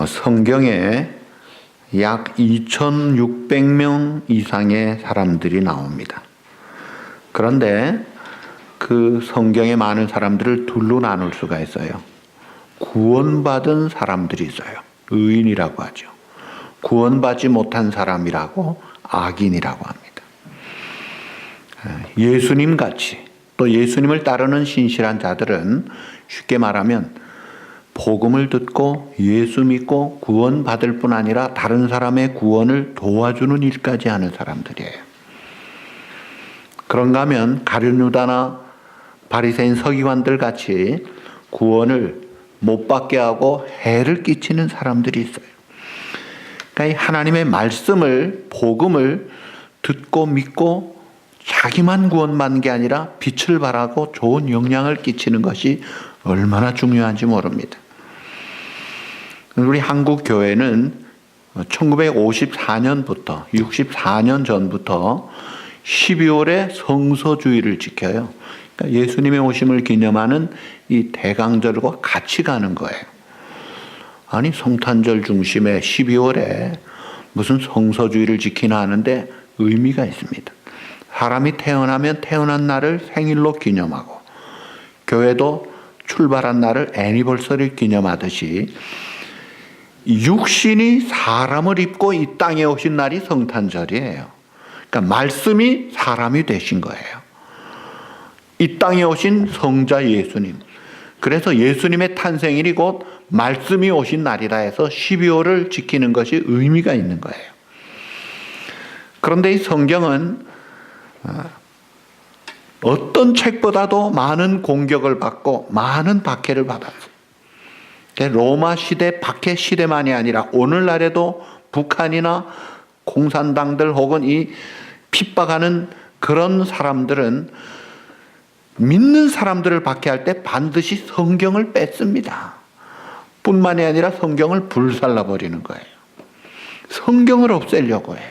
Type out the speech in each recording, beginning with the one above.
성경에 약 2,600명 이상의 사람들이 나옵니다. 그런데 그 성경에 많은 사람들을 둘로 나눌 수가 있어요. 구원받은 사람들이 있어요. 의인이라고 하죠. 구원받지 못한 사람이라고 악인이라고 합니다. 예수님 같이 또 예수님을 따르는 신실한 자들은 쉽게 말하면 복음을 듣고 예수 믿고 구원받을 뿐 아니라 다른 사람의 구원을 도와주는 일까지 하는 사람들이에요. 그런가 하면 가룟유다나 바리새인 서기관들 같이 구원을 못 받게 하고 해를 끼치는 사람들이 있어요. 그러니까 하나님의 말씀을 복음을 듣고 믿고 자기만 구원받는 게 아니라 빛을 발하고 좋은 영향을 끼치는 것이 얼마나 중요한지 모릅니다. 우리 한국 교회는 1954년부터 64년 전부터 12월에 성서주의를 지켜요. 그러니까 예수님의 오심을 기념하는 이 대강절과 같이 가는 거예요. 아니 성탄절 중심에 12월에 무슨 성서주의를 지키나 하는데 의미가 있습니다. 사람이 태어나면 태어난 날을 생일로 기념하고 교회도 출발한 날을 애니버서리를 기념하듯이 육신이 사람을 입고 이 땅에 오신 날이 성탄절이에요. 그러니까 말씀이 사람이 되신 거예요. 이 땅에 오신 성자 예수님. 그래서 예수님의 탄생일이 곧 말씀이 오신 날이라 해서 12월을 지키는 것이 의미가 있는 거예요. 그런데 이 성경은 어떤 책보다도 많은 공격을 받고 많은 박해를 받았어요. 로마 시대 박해 시대만이 아니라 오늘날에도 북한이나 공산당들 혹은 이 핍박하는 그런 사람들은 믿는 사람들을 박해할 때 반드시 성경을 뺏습니다. 뿐만이 아니라 성경을 불살라버리는 거예요. 성경을 없애려고 해요.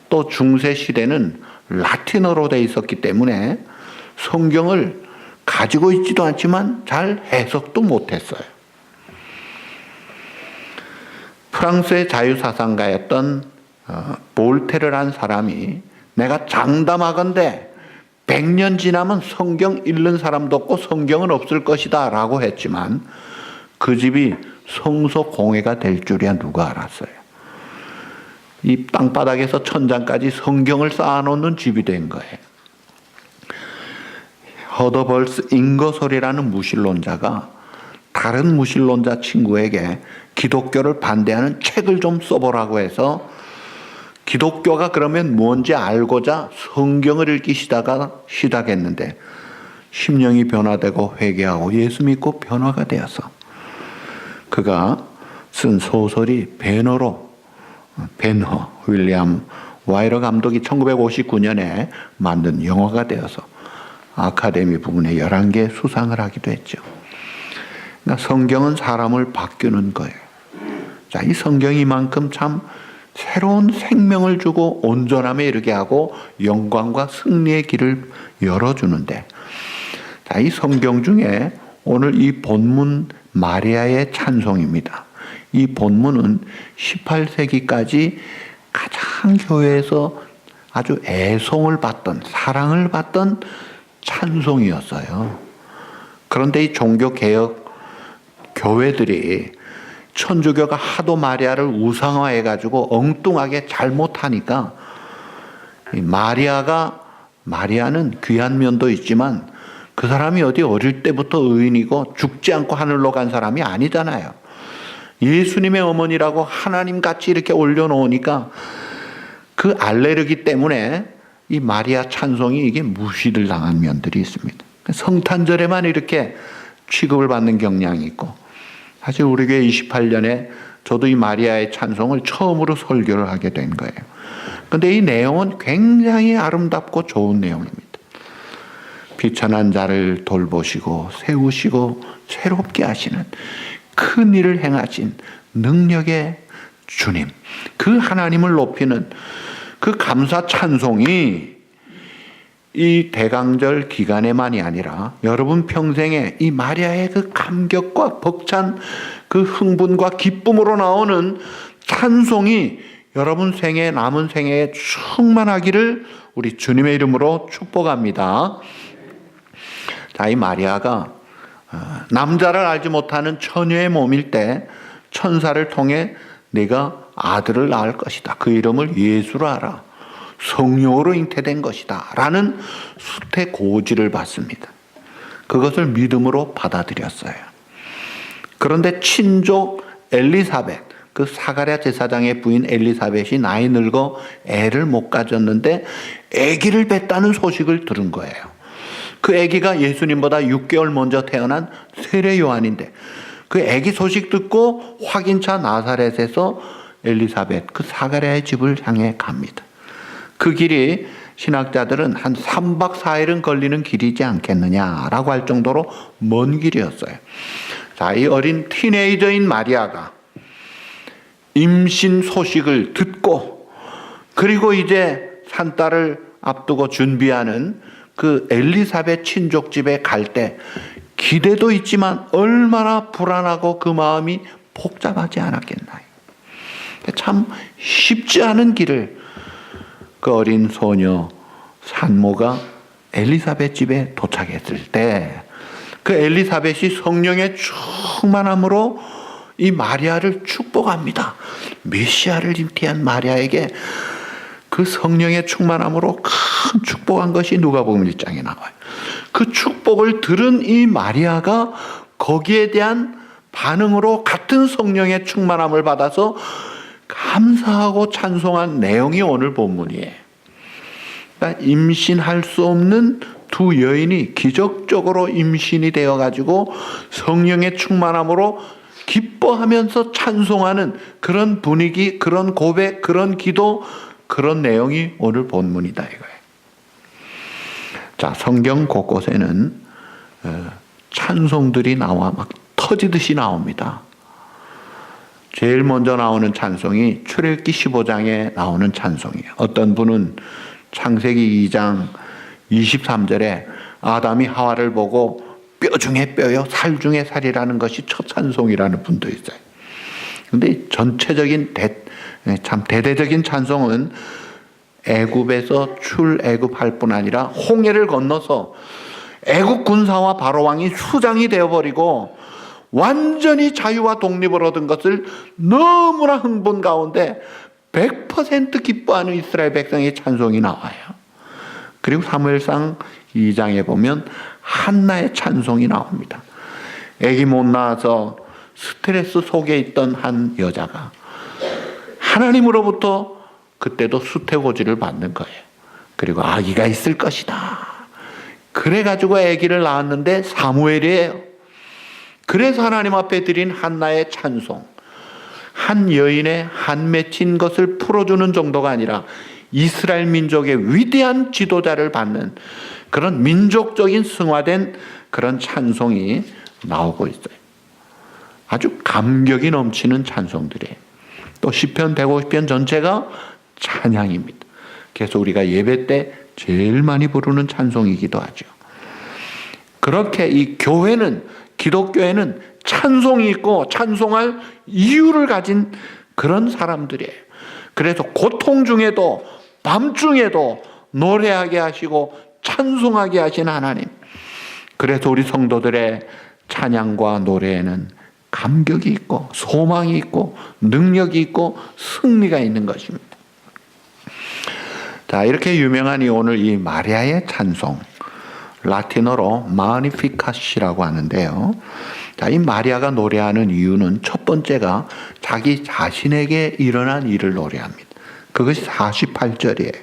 또 중세 시대는 라틴어로 되어 있었기 때문에 성경을 가지고 있지도 않지만 잘 해석도 못했어요. 프랑스의 자유사상가였던 볼테르라는 사람이 내가 장담하건대 100년 지나면 성경 읽는 사람도 없고 성경은 없을 것이다 라고 했지만 그 집이 성서 공회가 될 줄이야 누가 알았어요. 이 땅바닥에서 천장까지 성경을 쌓아놓는 집이 된 거예요. 허더벌스 잉거솔이라는 무신론자가 다른 무신론자 친구에게 기독교를 반대하는 책을 좀 써보라고 해서 기독교가 그러면 뭔지 알고자 성경을 읽기 시작했는데 심령이 변화되고 회개하고 예수 믿고 변화가 되어서 그가 쓴 소설이 벤허 윌리엄 와이러 감독이 1959년에 만든 영화가 되어서 아카데미 부문에 11개 수상을 하기도 했죠. 그러니까 성경은 사람을 바꾸는 거예요. 자, 이 성경이 이만큼 참 새로운 생명을 주고 온전함에 이르게 하고 영광과 승리의 길을 열어주는데, 자, 이 성경 중에 오늘 이 본문 마리아의 찬송입니다. 이 본문은 18세기까지 가장 교회에서 아주 애송을 받던, 사랑을 받던 찬송이었어요. 그런데 이 종교개혁 교회들이 천주교가 하도 마리아를 우상화해가지고 엉뚱하게 잘못하니까 마리아는 귀한 면도 있지만 그 사람이 어디 어릴 때부터 의인이고 죽지 않고 하늘로 간 사람이 아니잖아요. 예수님의 어머니라고 하나님같이 이렇게 올려놓으니까 그 알레르기 때문에 이 마리아 찬송이 이게 무시를 당한 면들이 있습니다. 성탄절에만 이렇게 취급을 받는 경향이 있고, 사실 우리 교회 28년에 저도 이 마리아의 찬송을 처음으로 설교를 하게 된 거예요. 그런데 이 내용은 굉장히 아름답고 좋은 내용입니다. 비천한 자를 돌보시고 세우시고 새롭게 하시는 큰 일을 행하신 능력의 주님, 그 하나님을 높이는 그 감사 찬송이 이 대강절 기간에만이 아니라 여러분 평생에 이 마리아의 그 감격과 벅찬 그 흥분과 기쁨으로 나오는 찬송이 여러분 생애, 남은 생애에 충만하기를 우리 주님의 이름으로 축복합니다. 자, 이 마리아가 남자를 알지 못하는 처녀의 몸일 때 천사를 통해 내가 아들을 낳을 것이다. 그 이름을 예수로 알아. 성령으로 잉태된 것이다. 라는 수태 고지를 받습니다. 그것을 믿음으로 받아들였어요. 그런데 친족 엘리사벳, 그 사가랴 제사장의 부인 엘리사벳이 나이 늙어 애를 못 가졌는데 아기를 뱄다는 소식을 들은 거예요. 그 아기가 예수님보다 6개월 먼저 태어난 세례 요한인데 그 아기 소식 듣고 확인차 나사렛에서 엘리사벳, 그 사가랴의 집을 향해 갑니다. 그 길이 신학자들은 한 3박 4일은 걸리는 길이지 않겠느냐라고 할 정도로 먼 길이었어요. 자, 이 어린 티네이저인 마리아가 임신 소식을 듣고 그리고 이제 산딸을 앞두고 준비하는 그 엘리사벳 친족 집에 갈 때 기대도 있지만 얼마나 불안하고 그 마음이 복잡하지 않았겠나요? 참 쉽지 않은 길을 그 어린 소녀 산모가 엘리사벳 집에 도착했을 때 그 엘리사벳이 성령의 충만함으로 이 마리아를 축복합니다. 메시아를 잉태한 마리아에게 그 성령의 충만함으로 큰 축복한 것이 누가복음 1장에 나와요. 그 축복을 들은 이 마리아가 거기에 대한 반응으로 같은 성령의 충만함을 받아서 감사하고 찬송한 내용이 오늘 본문이에요. 그러니까 임신할 수 없는 두 여인이 기적적으로 임신이 되어가지고 성령의 충만함으로 기뻐하면서 찬송하는 그런 분위기, 그런 고백, 그런 기도, 그런 내용이 오늘 본문이다 이거예요. 자, 성경 곳곳에는 찬송들이 나와 막 터지듯이 나옵니다. 제일 먼저 나오는 찬송이 출애굽기 15장에 나오는 찬송이에요. 어떤 분은 창세기 2장 23절에 아담이 하와를 보고 뼈 중에 뼈요 살 중에 살이라는 것이 첫 찬송이라는 분도 있어요. 그런데 전체적인 참 대대적인 찬송은 애굽에서 출애굽할 뿐 아니라 홍해를 건너서 애굽 군사와 바로 왕이 수장이 되어버리고 완전히 자유와 독립을 얻은 것을 너무나 흥분 가운데 100% 기뻐하는 이스라엘 백성의 찬송이 나와요. 그리고 사무엘상 2장에 보면 한나의 찬송이 나옵니다. 아기 못 낳아서 스트레스 속에 있던 한 여자가 하나님으로부터 그때도 수태고지를 받는 거예요. 그리고 아기가 있을 것이다. 그래가지고 아기를 낳았는데 사무엘이에요. 그래서 하나님 앞에 드린 한나의 찬송, 한 여인의 한 맺힌 것을 풀어주는 정도가 아니라 이스라엘 민족의 위대한 지도자를 받는 그런 민족적인 승화된 그런 찬송이 나오고 있어요. 아주 감격이 넘치는 찬송들이에요. 또 시편 150편 전체가 찬양입니다. 그래서 우리가 예배 때 제일 많이 부르는 찬송이기도 하죠. 그렇게 이 교회는, 기독교회는 찬송이 있고 찬송할 이유를 가진 그런 사람들이에요. 그래서 고통 중에도 밤중에도 노래하게 하시고 찬송하게 하신 하나님. 그래서 우리 성도들의 찬양과 노래에는 감격이 있고 소망이 있고 능력이 있고 승리가 있는 것입니다. 자, 이렇게 유명한 오늘 이 마리아의 찬송, 라틴어로 마니피카시라고 하는데요. 자, 이 마리아가 노래하는 이유는 첫 번째가 자기 자신에게 일어난 일을 노래합니다. 그것이 48절이에요.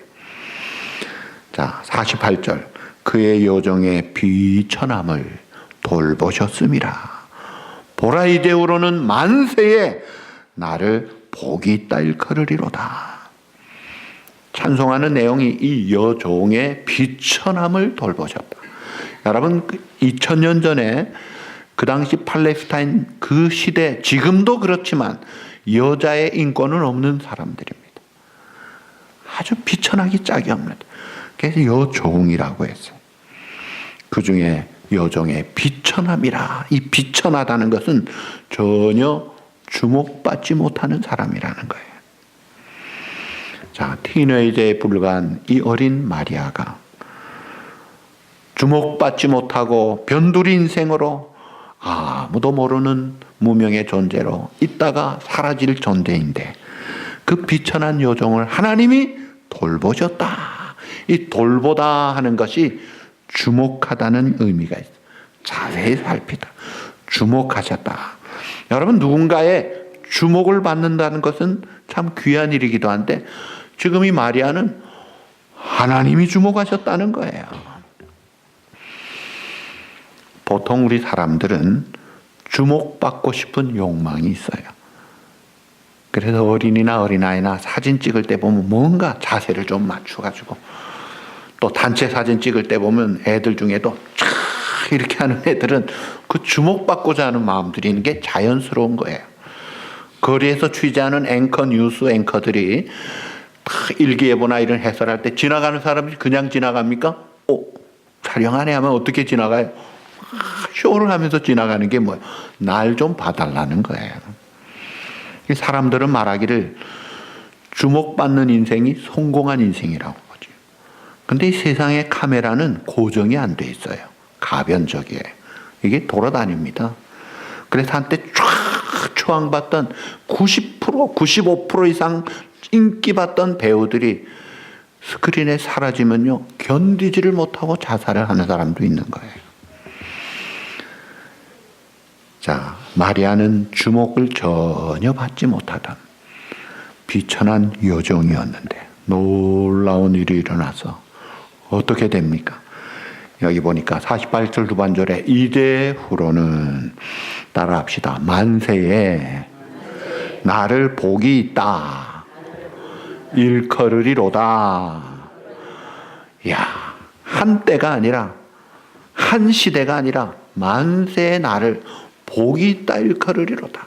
자, 48절. 그의 여종의 비천함을 돌보셨음이라. 보라, 이제후로는 만세에 나를 복이 있다 일컬으리로다. 찬송하는 내용이 이 여종의 비천함을 돌보셨다. 여러분, 2000년 전에 그 당시 팔레스타인 그 시대, 지금도 그렇지만 여자의 인권은 없는 사람들입니다. 아주 비천하기 짝이 없는. 그래서 여종이라고 했어요. 그 중에 여종의 비천함이라. 이 비천하다는 것은 전혀 주목받지 못하는 사람이라는 거예요. 자, 티네이저에 불과한 이 어린 마리아가 주목받지 못하고 변두리 인생으로 아무도 모르는 무명의 존재로 있다가 사라질 존재인데 그 비천한 여종을 하나님이 돌보셨다. 이 돌보다 하는 것이 주목하다는 의미가 있어요. 자세히 살피다. 주목하셨다. 여러분, 누군가의 주목을 받는다는 것은 참 귀한 일이기도 한데 지금 이 마리아는 하나님이 주목하셨다는 거예요. 보통 우리 사람들은 주목받고 싶은 욕망이 있어요. 그래서 어린이나 어린아이나 사진 찍을 때 보면 뭔가 자세를 좀 맞춰가지고, 또 단체 사진 찍을 때 보면 애들 중에도 촤 이렇게 하는 애들은 그 주목받고자 하는 마음들이 있는 게 자연스러운 거예요. 거리에서 취재하는 앵커, 뉴스 앵커들이 일기예보나 이런 해설할 때 지나가는 사람이 그냥 지나갑니까? 촬영하네 하면 어떻게 지나가요? 쇼를 하면서 지나가는 게 뭐예요? 날 좀 봐달라는 거예요. 사람들은 말하기를 주목받는 인생이 성공한 인생이라고 보죠. 근데 이 세상의 카메라는 고정이 안 돼 있어요. 가변적이에요. 이게 돌아다닙니다. 그래서 한때 쫙 추앙받던 90%, 95% 이상 인기받던 배우들이 스크린에 사라지면요, 견디지를 못하고 자살을 하는 사람도 있는 거예요. 자, 마리아는 주목을 전혀 받지 못하던 비천한 여종이었는데 놀라운 일이 일어나서 어떻게 됩니까? 여기 보니까 48절 후반절에 이제 후로는 따라합시다. 만세에 나를 복이 있다. 일컬으리로다. 야, 한때가 아니라, 한 시대가 아니라 만세에 나를 복이 있다 일컬으리로다.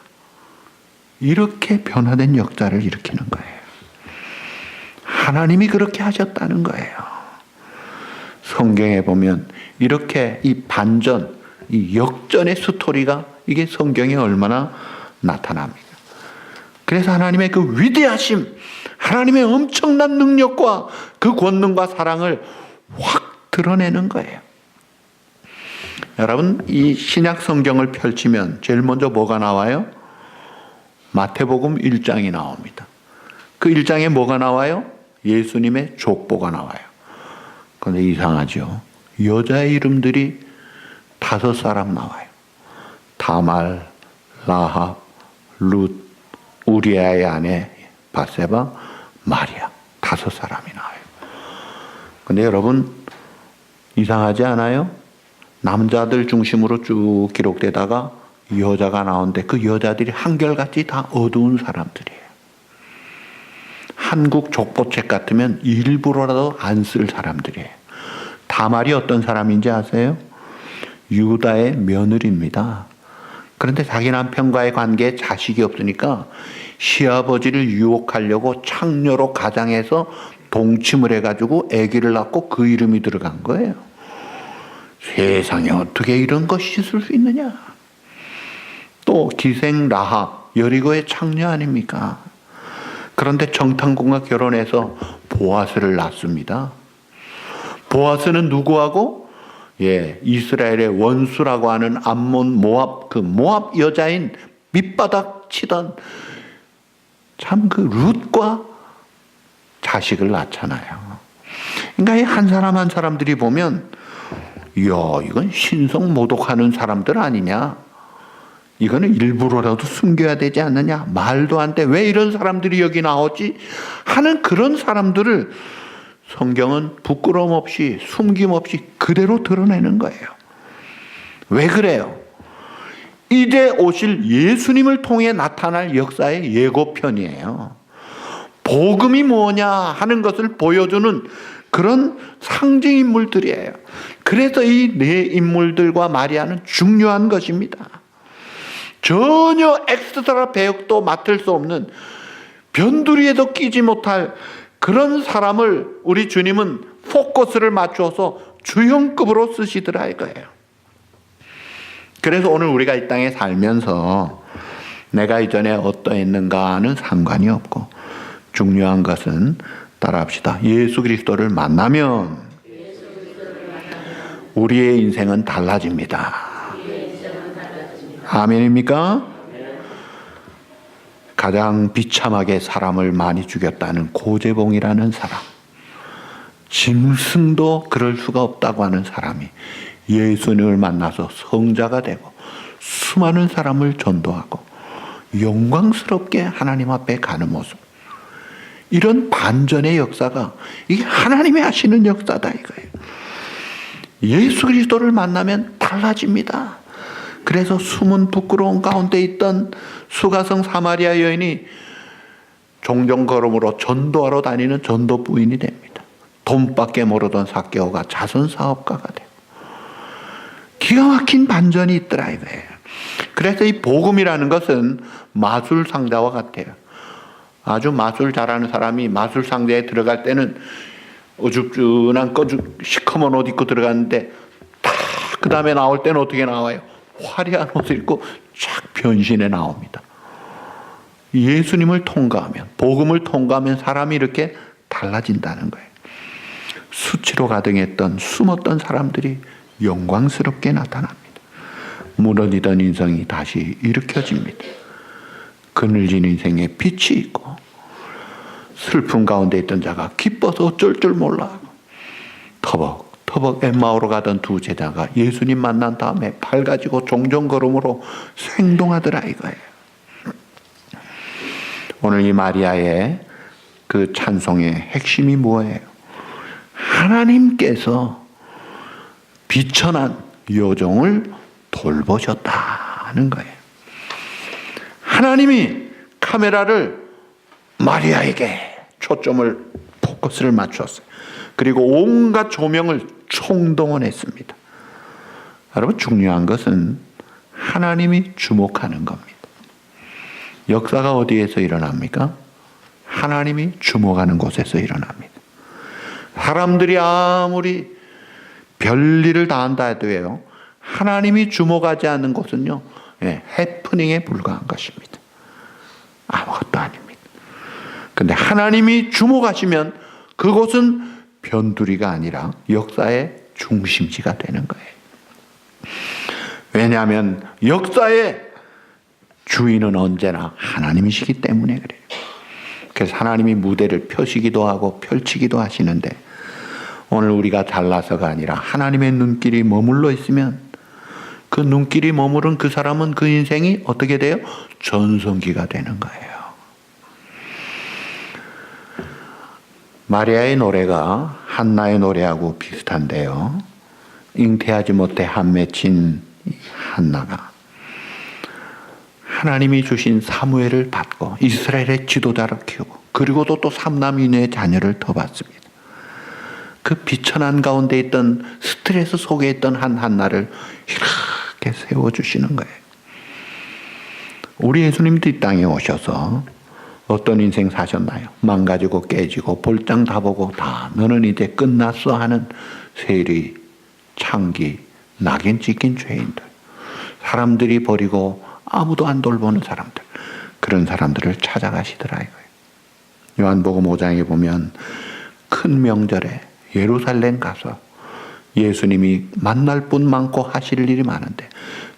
이렇게 변화된 역사를 일으키는 거예요. 하나님이 그렇게 하셨다는 거예요. 성경에 보면 이렇게 이 반전, 이 역전의 스토리가 이게 성경에 얼마나 나타납니까? 그래서 하나님의 그 위대하심, 하나님의 엄청난 능력과 그 권능과 사랑을 확 드러내는 거예요. 여러분, 이 신약 성경을 펼치면 제일 먼저 뭐가 나와요? 마태복음 1장이 나옵니다. 그 1장에 뭐가 나와요? 예수님의 족보가 나와요. 그런데 이상하죠. 여자의 이름들이 5사람 나와요. 다말, 라합, 룻, 우리아의 아내 바세바, 마리아. 5사람이 나와요. 근데 여러분, 이상하지 않아요? 남자들 중심으로 쭉 기록되다가 여자가 나오는데 그 여자들이 한결같이 다 어두운 사람들이에요. 한국 족보책 같으면 일부러라도 안 쓸 사람들이에요. 다말이 어떤 사람인지 아세요? 유다의 며느리입니다. 그런데 자기 남편과의 관계에 자식이 없으니까 시아버지를 유혹하려고 창녀로 가장해서 동침을 해가지고 아기를 낳고 그 이름이 들어간 거예요. 세상에 어떻게 이런 것이 있을 수 있느냐. 또 기생 라합, 여리고의 창녀 아닙니까? 그런데 정탐꾼과 결혼해서 보아스를 낳습니다. 보아스는 누구하고? 이스라엘의 원수라고 하는 암몬 모압, 그 모압 여자인 밑바닥 치던 참 그 룻과 자식을 낳잖아요. 그러니까 이 한 사람 한 사람들이 보면, 이건 신성 모독하는 사람들 아니냐? 이거는 일부러라도 숨겨야 되지 않느냐? 말도 안 돼. 왜 이런 사람들이 여기 나오지? 하는 그런 사람들을 성경은 부끄러움 없이 숨김 없이 그대로 드러내는 거예요. 왜 그래요? 이제 오실 예수님을 통해 나타날 역사의 예고편이에요. 복음이 뭐냐 하는 것을 보여주는 그런 상징 인물들이에요. 그래서 이 네 인물들과 마리아는 중요한 것입니다. 전혀 엑스트라 배역도 맡을 수 없는, 변두리에도 끼지 못할 그런 사람을 우리 주님은 포커스를 맞춰서 주형급으로 쓰시더라 이거예요. 그래서 오늘 우리가 이 땅에 살면서 내가 이전에 어떠했는가는 상관이 없고 중요한 것은 따라합시다. 예수 그리스도를 만나면 우리의 인생은 달라집니다. 아멘입니까? 가장 비참하게 사람을 많이 죽였다는 고재봉이라는 사람, 짐승도 그럴 수가 없다고 하는 사람이 예수님을 만나서 성자가 되고 수많은 사람을 전도하고 영광스럽게 하나님 앞에 가는 모습, 이런 반전의 역사가 이게 하나님이 하시는 역사다 이거예요. 예수 그리스도를 만나면 달라집니다. 그래서 숨은 부끄러운 가운데 있던 수가성 사마리아 여인이 종종 걸음으로 전도하러 다니는 전도 부인이 됩니다. 돈밖에 모르던 삭개오가 자선 사업가가 되고 기가 막힌 반전이 있더라 이거예요. 그래서 이 복음이라는 것은 마술 상자와 같아요. 아주 마술 잘하는 사람이 마술 상자에 들어갈 때는 어줍준한 시커먼 옷 입고 들어갔는데 그 다음에 나올 때는 어떻게 나와요? 화려한 옷을 입고 쫙 변신해 나옵니다. 예수님을 통과하면, 복음을 통과하면 사람이 이렇게 달라진다는 거예요. 수치로 가득했던 숨었던 사람들이 영광스럽게 나타납니다. 무너지던 인생이 다시 일으켜집니다. 그늘진 인생에 빛이 있고 슬픔 가운데 있던 자가 기뻐서 어쩔 줄 몰라 터벅터벅 엠마오로 가던 두 제자가 예수님 만난 다음에 팔 가지고 종종 걸음으로 생동하더라 이거예요. 오늘 이 마리아의 그 찬송의 핵심이 뭐예요? 하나님께서 비천한 여종을 돌보셨다는 거예요. 하나님이 카메라를 마리아에게 초점을, 포커스를 맞췄어요. 그리고 온갖 조명을 총동원했습니다. 여러분, 중요한 것은 하나님이 주목하는 겁니다. 역사가 어디에서 일어납니까? 하나님이 주목하는 곳에서 일어납니다. 사람들이 아무리 별일을 다 한다 해도요, 하나님이 주목하지 않는 곳은요, 해프닝에 불과한 것입니다. 아무것도 아닙니다. 근데 하나님이 주목하시면 그곳은 변두리가 아니라 역사의 중심지가 되는 거예요. 왜냐하면 역사의 주인은 언제나 하나님이시기 때문에 그래요. 그래서 하나님이 무대를 펴시기도 하고 펼치기도 하시는데, 오늘 우리가 잘나서가 아니라 하나님의 눈길이 머물러 있으면 그 눈길이 머무른 그 사람은, 그 인생이 어떻게 돼요? 전성기가 되는 거예요. 마리아의 노래가 한나의 노래하고 비슷한데요. 잉태하지 못해 한 맺힌 한나가 하나님이 주신 사무엘을 받고 이스라엘의 지도자를 키우고, 그리고도 또 삼남인의 자녀를 더 받습니다. 그 비천한 가운데 있던, 스트레스 속에 있던 한 한나를 이렇게 세워주시는 거예요. 우리 예수님도 이 땅에 오셔서 어떤 인생 사셨나요? 망가지고 깨지고 볼장 다 보고 다 너는 이제 끝났어 하는 세리, 창기, 낙인 찍힌 죄인들, 사람들이 버리고 아무도 안 돌보는 사람들, 그런 사람들을 찾아가시더라 이거예요. 요한복음 5장에 보면 큰 명절에 예루살렘 가서 예수님이 만날 분 많고 하실 일이 많은데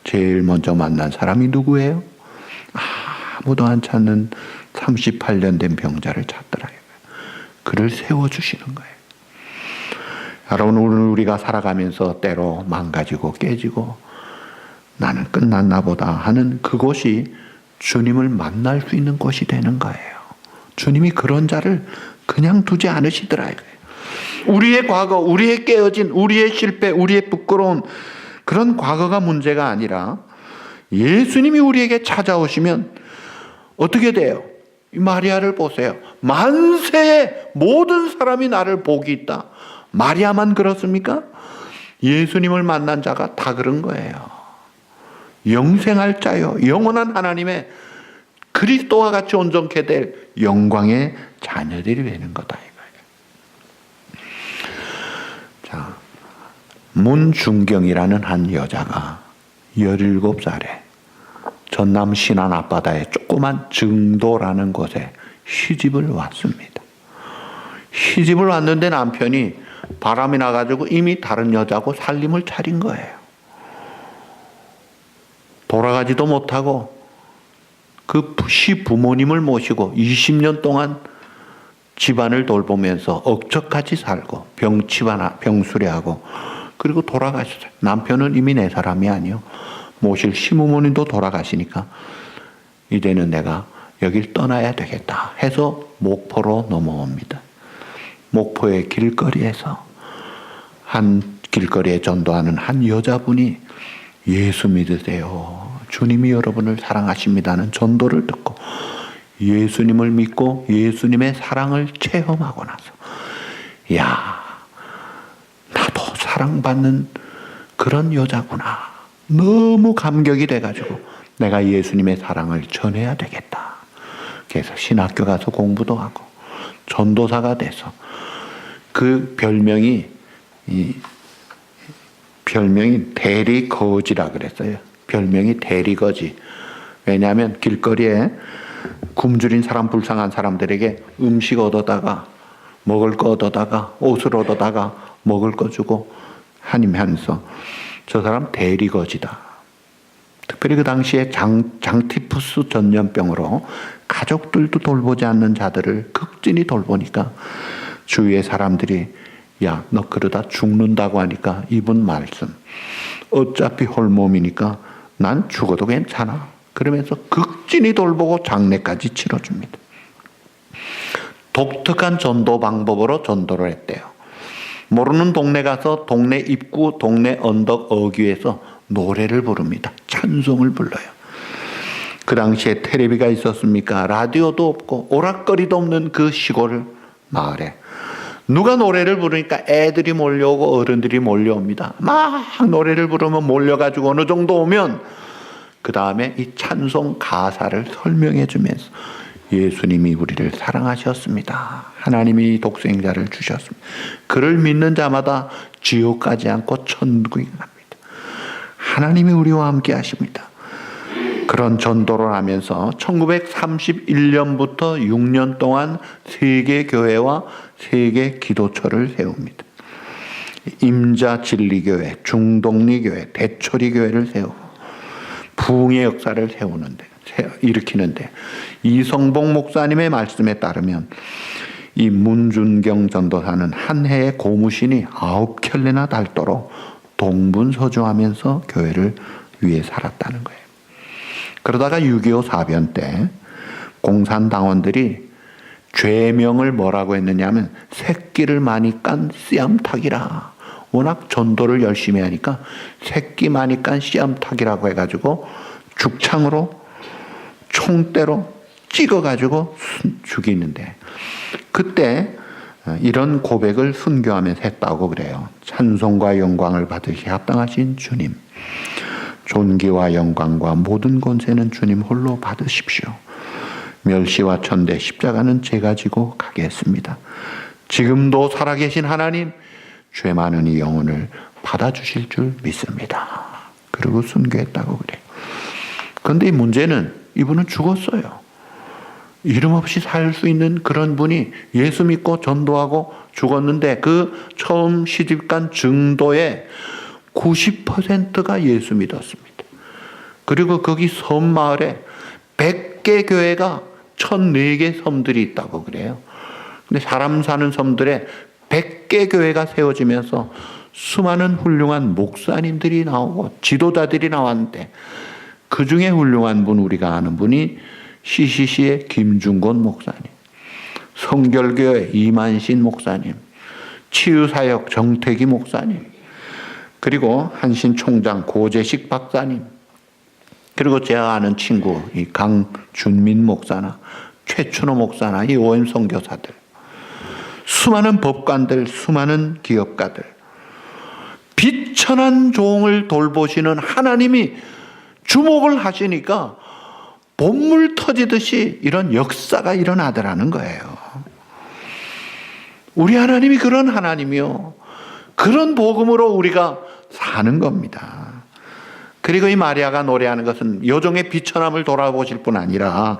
제일 먼저 만난 사람이 누구예요? 아무도 안 찾는 38년 된 병자를 찾더라. 그를 세워주시는 거예요. 여러분, 오늘 우리가 살아가면서 때로 망가지고 깨지고 나는 끝났나 보다 하는 그곳이 주님을 만날 수 있는 곳이 되는 거예요. 주님이 그런 자를 그냥 두지 않으시더라. 우리의 과거, 우리의 깨어진, 우리의 실패, 우리의 부끄러운 그런 과거가 문제가 아니라 예수님이 우리에게 찾아오시면 어떻게 돼요? 이 마리아를 보세요. 만세의 모든 사람이 나를 복이 있다. 마리아만 그렇습니까? 예수님을 만난 자가 다 그런 거예요. 영생할 자요, 영원한 하나님의 그리스도와 같이 온전케 될 영광의 자녀들이 되는 거다 이거예요. 문준경이라는 한 여자가 17살에 전남 신안 앞바다의 조그만 증도라는 곳에 시집을 왔습니다. 시집을 왔는데 남편이 바람이 나가지고 이미 다른 여자하고 살림을 차린 거예요. 돌아가지도 못하고 그 시부모님을 모시고 20년 동안 집안을 돌보면서 억척같이 살고 병수리하고 그리고 돌아가셨어요. 남편은 이미 내 사람이 아니요. 모실 시부모님도 돌아가시니까 이제는 내가 여길 떠나야 되겠다 해서 목포로 넘어옵니다. 목포의 길거리에서 한 길거리에 전도하는 한 여자분이 예수 믿으세요. 주님이 여러분을 사랑하십니다는 전도를 듣고 예수님을 믿고 예수님의 사랑을 체험하고 나서 야, 나도 사랑받는 그런 여자구나. 너무 감격이 돼가지고 내가 예수님의 사랑을 전해야 되겠다. 그래서 신학교 가서 공부도 하고 전도사가 돼서 그 별명이 대리거지라 그랬어요. 별명이 대리거지. 왜냐하면 길거리에 굶주린 사람, 불쌍한 사람들에게 음식 얻어다가 먹을 거 얻어다가 옷을 얻어다가 먹을 거 주고 하면서 저 사람 대리거지다. 특별히 그 당시에 장티푸스 전염병으로 가족들도 돌보지 않는 자들을 극진히 돌보니까 주위의 사람들이 야, 너 그러다 죽는다고 하니까 이분 말씀 어차피 홀몸이니까 난 죽어도 괜찮아. 그러면서 극진히 돌보고 장례까지 치러줍니다. 독특한 전도 방법으로 전도를 했대요. 모르는 동네 가서 동네 입구, 동네 언덕 어귀에서 노래를 부릅니다. 찬송을 불러요. 그 당시에 텔레비가 있었습니까? 라디오도 없고 오락거리도 없는 그 시골 마을에 누가 노래를 부르니까 애들이 몰려오고 어른들이 몰려옵니다. 막 노래를 부르면 몰려가지고 어느 정도 오면 그 다음에 이 찬송 가사를 설명해 주면서 예수님이 우리를 사랑하셨습니다. 하나님이 독생자를 주셨습니다. 그를 믿는 자마다 지옥 가지 않고 천국에 갑니다. 하나님이 우리와 함께 하십니다. 그런 전도를 하면서 1931년부터 6년 동안 세계 교회와 세계 기도처를 세웁니다. 임자진리교회, 중동리교회, 대초리교회를 세우고 부흥의 역사를 일으키는데 이성복 목사님의 말씀에 따르면 이 문준경 전도사는 한 해에 고무신이 9켤레나 닳도록 동분서주하면서 교회를 위해 살았다는 거예요. 그러다가 6.25 사변 때 공산당원들이 죄명을 뭐라고 했느냐면 새끼를 많이 깐 씨암탉이라. 워낙 전도를 열심히 하니까 새끼 많이 깐 씨암탉이라고 해가지고 죽창으로 총대로 찍어가지고 죽이는데 그때 이런 고백을 순교하면서 했다고 그래요. 찬송과 영광을 받으시 합당하신 주님, 존귀와 영광과 모든 권세는 주님 홀로 받으십시오. 멸시와 천대 십자가는 제가 지고 가겠습니다. 지금도 살아계신 하나님, 죄 많은 이 영혼을 받아주실 줄 믿습니다. 그리고 순교했다고 그래요. 그런데 이 문제는 이분은 죽었어요. 이름 없이 살 수 있는 그런 분이 예수 믿고 전도하고 죽었는데 그 처음 시집간 증도의 90%가 예수 믿었습니다. 그리고 거기 섬마을에 100개 교회가 1004개 섬들이 있다고 그래요. 근데 사람 사는 섬들에 100개 교회가 세워지면서 수많은 훌륭한 목사님들이 나오고 지도자들이 나왔는데 그 중에 훌륭한 분 우리가 아는 분이 CCC의 김중곤 목사님, 성결교회 이만신 목사님, 치유사역 정태기 목사님, 그리고 한신총장 고재식 박사님, 그리고 제가 아는 친구 이 강준민 목사나 최춘호 목사나 이 OM 선교사들, 수많은 법관들, 수많은 기업가들, 비천한 종을 돌보시는 하나님이 주목을 하시니까 본물 터지듯이 이런 역사가 일어나더라는 거예요. 우리 하나님이 그런 하나님이요. 그런 복음으로 우리가 사는 겁니다. 그리고 이 마리아가 노래하는 것은 여종의 비천함을 돌아보실 뿐 아니라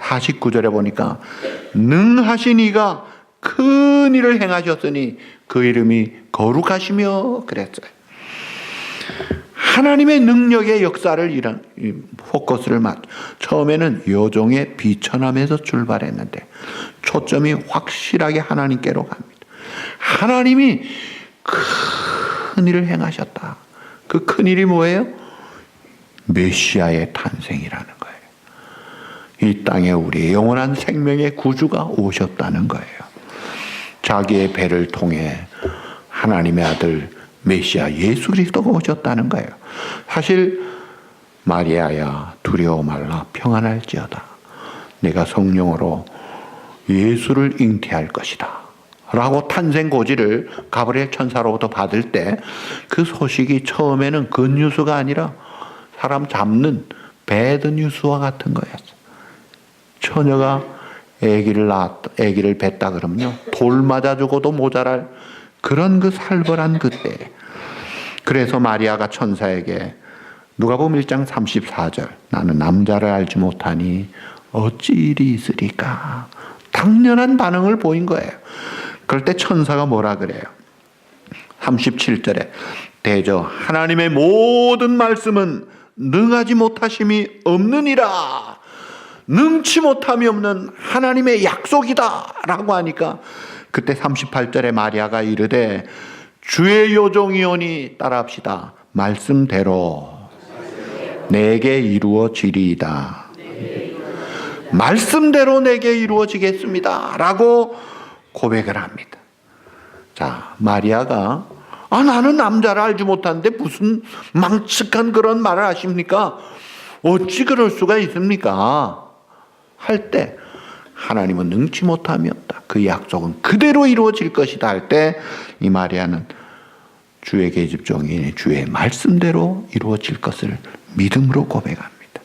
49절에 보니까 능하신 이가 큰 일을 행하셨으니 그 이름이 거룩하시며 그랬어요. 하나님의 능력의 역사를 이런 포커스를 처음에는 여종의 비천함에서 출발했는데 초점이 확실하게 하나님께로 갑니다. 하나님이 큰 일을 행하셨다. 그 큰 일이 뭐예요? 메시아의 탄생이라는 거예요. 이 땅에 우리의 영원한 생명의 구주가 오셨다는 거예요. 자기의 배를 통해 하나님의 아들 메시아 예수 그리스도가 오셨다는 거예요. 사실 마리아야 두려워 말라 평안할지어다. 내가 성령으로 예수를 잉태할 것이다 라고 탄생 고지를 가브리엘 천사로부터 받을 때 그 소식이 처음에는 굿뉴스가 아니라 사람 잡는 배드뉴스와 같은 거였어요. 처녀가 아기를 뱄다 그러면요 돌 맞아 죽어도 모자랄 그런 그 살벌한 그때. 그래서 마리아가 천사에게 누가복음 1장 34절 나는 남자를 알지 못하니 어찌 일이 있으리까. 당연한 반응을 보인 거예요. 그럴 때 천사가 뭐라 그래요? 37절에 대저 하나님의 모든 말씀은 능하지 못하심이 없느니라. 능치 못함이 없는 하나님의 약속이다 라고 하니까 그때 38절에 마리아가 이르되 주의 여종이오니 따라합시다. 말씀대로 내게 이루어지리이다. 말씀대로 내게 이루어지겠습니다 라고 고백을 합니다. 자, 마리아가 나는 남자를 알지 못하는데 무슨 망측한 그런 말을 하십니까? 어찌 그럴 수가 있습니까? 할 때 하나님은 능치 못함이 없다. 그 약속은 그대로 이루어질 것이다 할 때 이 마리아는 주의 계집종이 주의 말씀대로 이루어질 것을 믿음으로 고백합니다.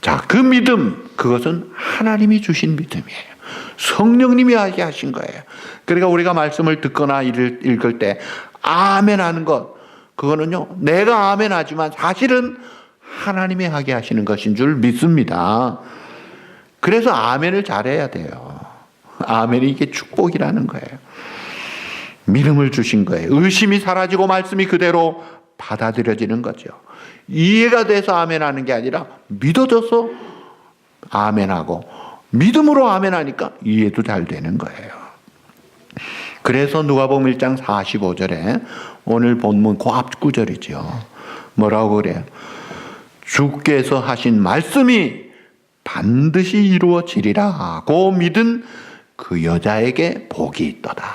자, 그 믿음, 그것은 하나님이 주신 믿음이에요. 성령님이 하게 하신 거예요. 그러니까 우리가 말씀을 듣거나 읽을 때 아멘 하는 것, 그거는요 내가 아멘 하지만 사실은 하나님이 하게 하시는 것인 줄 믿습니다. 그래서 아멘을 잘해야 돼요. 아멘이 이게 축복이라는 거예요. 믿음을 주신 거예요. 의심이 사라지고 말씀이 그대로 받아들여지는 거죠. 이해가 돼서 아멘하는 게 아니라 믿어져서 아멘하고 믿음으로 아멘하니까 이해도 잘 되는 거예요. 그래서 누가복음 1장 45절에 오늘 본문 그 앞구절이죠. 뭐라고 그래요? 주께서 하신 말씀이 반드시 이루어지리라고 믿은 그 여자에게 복이 있도다.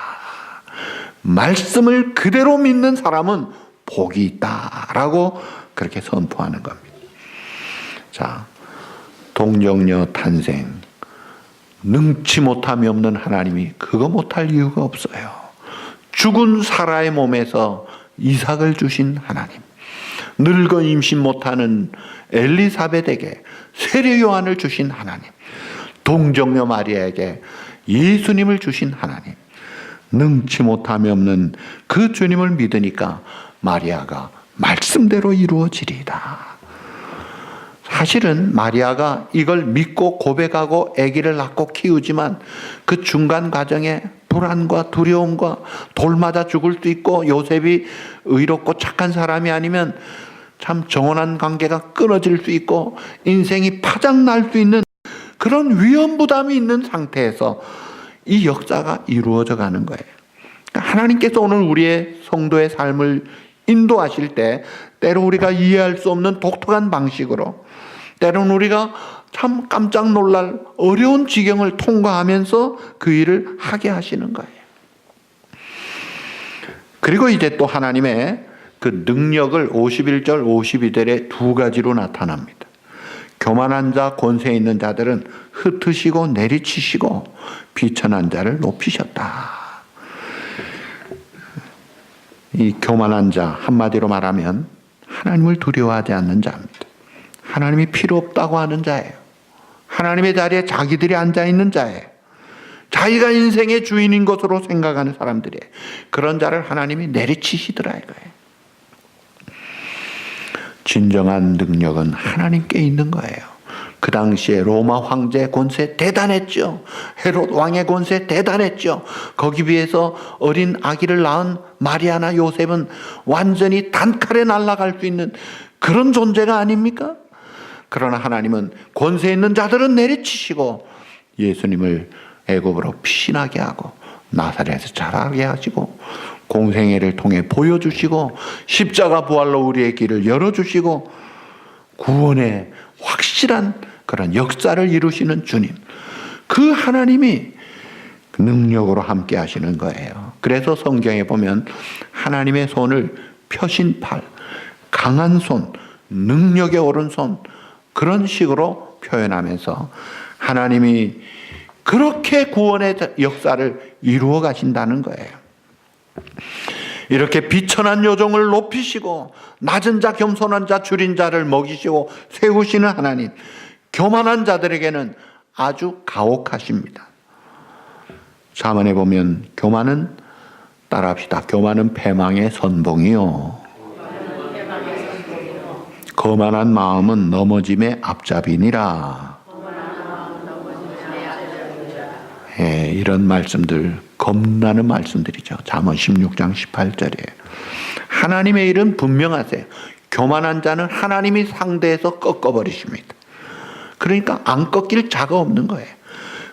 말씀을 그대로 믿는 사람은 복이 있다라고 그렇게 선포하는 겁니다. 자, 동정녀 탄생, 능치 못함이 없는 하나님이 그거 못할 이유가 없어요. 죽은 사라의 몸에서 이삭을 주신 하나님, 늙어 임신 못하는 엘리사벳에게 세례 요한을 주신 하나님, 동정녀 마리아에게 예수님을 주신 하나님, 능치 못함이 없는 그 주님을 믿으니까 마리아가 말씀대로 이루어지리이다. 사실은 마리아가 이걸 믿고 고백하고 아기를 낳고 키우지만 그 중간 과정에 불안과 두려움과 돌 맞아 죽을 수도 있고 요셉이 의롭고 착한 사람이 아니면 참 정원한 관계가 끊어질 수 있고 인생이 파장날 수 있는 그런 위험 부담이 있는 상태에서 이 역사가 이루어져 가는 거예요. 그러니까 하나님께서 오늘 우리의 성도의 삶을 인도하실 때 때로 우리가 이해할 수 없는 독특한 방식으로 때로는 우리가 참 깜짝 놀랄 어려운 지경을 통과하면서 그 일을 하게 하시는 거예요. 그리고 이제 또 하나님의 그 능력을 51절 52절에 두 가지로 나타납니다. 교만한 자 권세 있는 자들은 흩으시고 내리치시고 비천한 자를 높이셨다. 이 교만한 자 한마디로 말하면 하나님을 두려워하지 않는 자입니다. 하나님이 필요 없다고 하는 자예요. 하나님의 자리에 자기들이 앉아있는 자예요. 자기가 인생의 주인인 것으로 생각하는 사람들이에요. 그런 자를 하나님이 내리치시더라 이거예요. 진정한 능력은 하나님께 있는 거예요. 그 당시에 로마 황제의 권세 대단했죠. 헤롯 왕의 권세 대단했죠. 거기 비해서 어린 아기를 낳은 마리아나 요셉은 완전히 단칼에 날아갈 수 있는 그런 존재가 아닙니까? 그러나 하나님은 권세 있는 자들은 내리치시고 예수님을 애굽으로 피신하게 하고 나사렛에서 자라게 하시고 공생애를 통해 보여주시고 십자가 부활로 우리의 길을 열어주시고 구원의 확실한 그런 역사를 이루시는 주님, 그 하나님이 능력으로 함께 하시는 거예요. 그래서 성경에 보면 하나님의 손을 펴신 팔, 강한 손, 능력의 오른손, 그런 식으로 표현하면서 하나님이 그렇게 구원의 역사를 이루어 가신다는 거예요. 이렇게 비천한 요종을 높이시고 낮은 자 겸손한 자 줄인 자를 먹이시고 세우시는 하나님, 교만한 자들에게는 아주 가혹하십니다. 잠언에 보면 교만은 따라합시다. 교만은 패망의 선봉이요, 거만한 마음은 넘어짐의 앞잡이니라. 예, 이런 말씀들, 겁나는 말씀들이죠. 잠언 16장 18절이에요. 하나님의 일은 분명하세요. 교만한 자는 하나님이 상대해서 꺾어버리십니다. 그러니까 안 꺾일 자가 없는 거예요.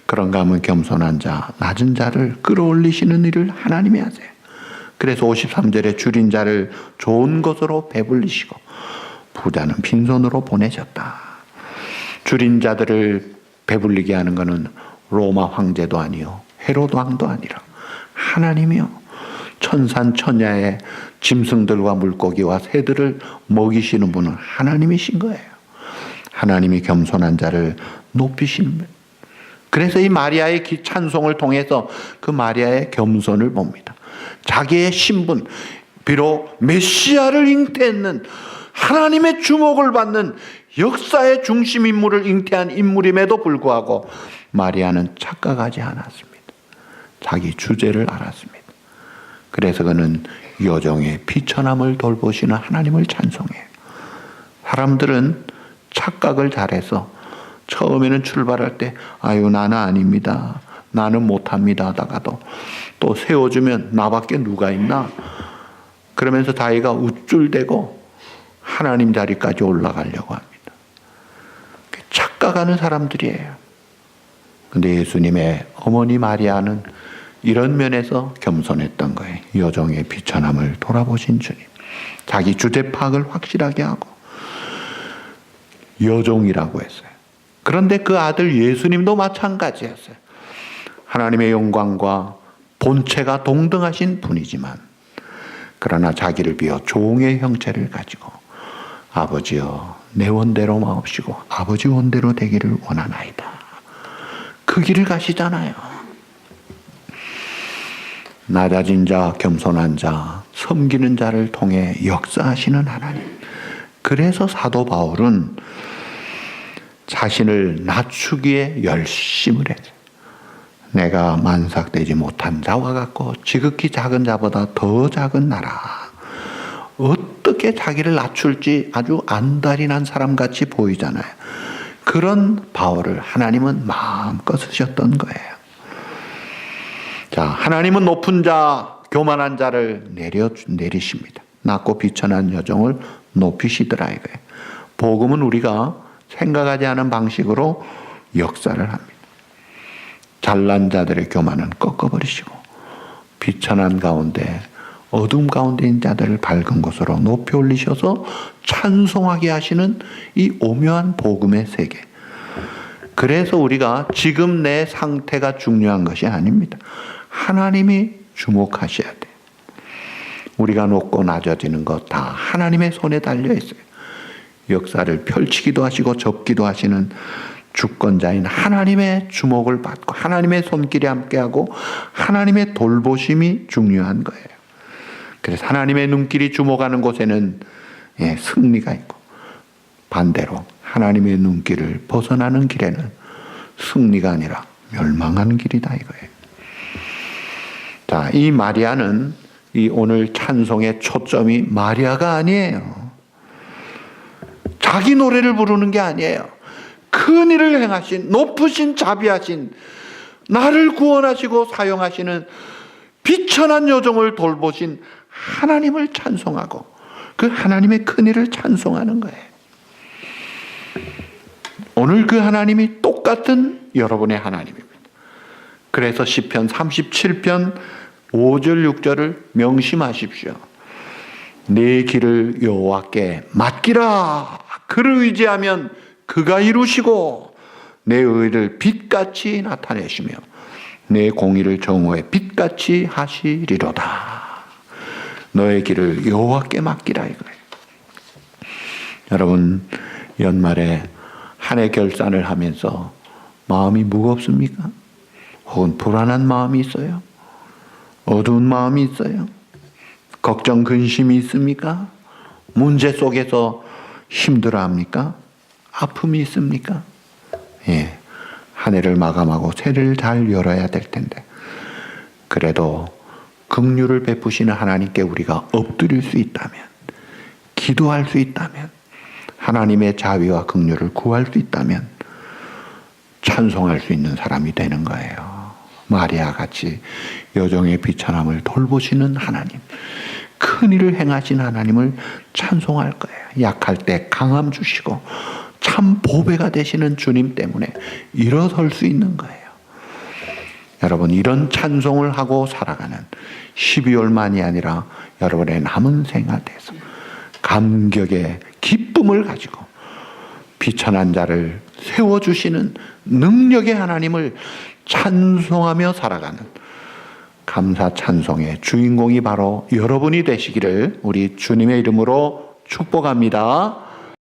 그런가 하면 겸손한 자, 낮은 자를 끌어올리시는 일을 하나님이 하세요. 그래서 53절에 줄인 자를 좋은 것으로 배불리시고 부자는 빈손으로 보내셨다. 줄인 자들을 배불리게 하는 것은 로마 황제도 아니요 헤롯 왕도 아니라 하나님이요, 천산천야의 짐승들과 물고기와 새들을 먹이시는 분은 하나님이신 거예요. 하나님이 겸손한 자를 높이시는 분. 그래서 이 마리아의 찬송을 통해서 그 마리아의 겸손을 봅니다. 자기의 신분, 비록 메시아를 잉태했는 하나님의 주목을 받는 역사의 중심 인물을 잉태한 인물임에도 불구하고 마리아는 착각하지 않았습니다. 자기 주제를 알았습니다. 그래서 그는 여종의 비천함을 돌보시는 하나님을 찬송해요. 사람들은 착각을 잘해서 처음에는 출발할 때 아유 나는 아닙니다, 나는 못합니다 하다가도 또 세워주면 나밖에 누가 있나 그러면서 자기가 우쭐대고 하나님 자리까지 올라가려고 합니다. 착각하는 사람들이에요. 근데 예수님의 어머니 마리아는 이런 면에서 겸손했던 거예요. 여종의 비천함을 돌아보신 주님, 자기 주제 파악을 확실하게 하고 여종이라고 했어요. 그런데 그 아들 예수님도 마찬가지였어요. 하나님의 영광과 본체가 동등하신 분이지만 그러나 자기를 비워 종의 형체를 가지고 아버지여 내 원대로 마옵시고 아버지 원대로 되기를 원하나이다. 그 길을 가시잖아요. 낮아진 자, 겸손한 자, 섬기는 자를 통해 역사하시는 하나님. 그래서 사도 바울은 자신을 낮추기에 열심을 했어요. 내가 만삭되지 못한 자와 같고 지극히 작은 자보다 더 작은 나라. 어떻게 자기를 낮출지 아주 안달이 난 사람같이 보이잖아요. 그런 바울을 하나님은 마음껏 쓰셨던 거예요. 자, 하나님은 높은 자, 교만한 자를 내리십니다. 낮고 비천한 여종을 높이시더라 이거예요. 복음은 우리가 생각하지 않은 방식으로 역사를 합니다. 잘난 자들의 교만은 꺾어버리시고 비천한 가운데 어둠 가운데 있는 자들을 밝은 곳으로 높이 올리셔서 찬송하게 하시는 이 오묘한 복음의 세계. 그래서 우리가 지금 내 상태가 중요한 것이 아닙니다. 하나님이 주목하셔야 돼. 우리가 높고 낮아지는 것 다 하나님의 손에 달려 있어요. 역사를 펼치기도 하시고 접기도 하시는 주권자인 하나님의 주목을 받고 하나님의 손길에 함께하고 하나님의 돌보심이 중요한 거예요. 그래서 하나님의 눈길이 주목하는 곳에는 승리가 있고 반대로 하나님의 눈길을 벗어나는 길에는 승리가 아니라 멸망하는 길이다 이거예요. 자, 이 마리아는 이 오늘 찬송의 초점이 마리아가 아니에요. 자기 노래를 부르는 게 아니에요. 큰 일을 행하신, 높으신, 자비하신, 나를 구원하시고 사용하시는 비천한 여종을 돌보신 하나님을 찬송하고 그 하나님의 큰 일을 찬송하는 거예요. 오늘 그 하나님이 똑같은 여러분의 하나님입니다. 그래서 시편 37편 5절 6절을 명심하십시오. 내 길을 여호와께 맡기라. 그를 의지하면 그가 이루시고 내 의를 빛같이 나타내시며 내 공의를 정오의 빛같이 하시리로다. 너의 길을 여호와께 맡기라 이거예요. 여러분, 연말에 한 해 결산을 하면서 마음이 무겁습니까? 혹은 불안한 마음이 있어요? 어두운 마음이 있어요? 걱정, 근심이 있습니까? 문제 속에서 힘들어합니까? 아픔이 있습니까? 예, 한 해를 마감하고 새해를 잘 열어야 될 텐데 그래도 긍휼을 베푸시는 하나님께 우리가 엎드릴 수 있다면, 기도할 수 있다면, 하나님의 자비와 긍휼을 구할 수 있다면 찬송할 수 있는 사람이 되는 거예요. 마리아 같이 여종의 비천함을 돌보시는 하나님, 큰 일을 행하신 하나님을 찬송할 거예요. 약할 때 강함 주시고 참 보배가 되시는 주님 때문에 일어설 수 있는 거예요. 여러분, 이런 찬송을 하고 살아가는 12월만이 아니라 여러분의 남은 생활에서 감격의 기쁨을 가지고 비천한 자를 세워주시는 능력의 하나님을 찬송하며 살아가는 감사 찬송의 주인공이 바로 여러분이 되시기를 우리 주님의 이름으로 축복합니다.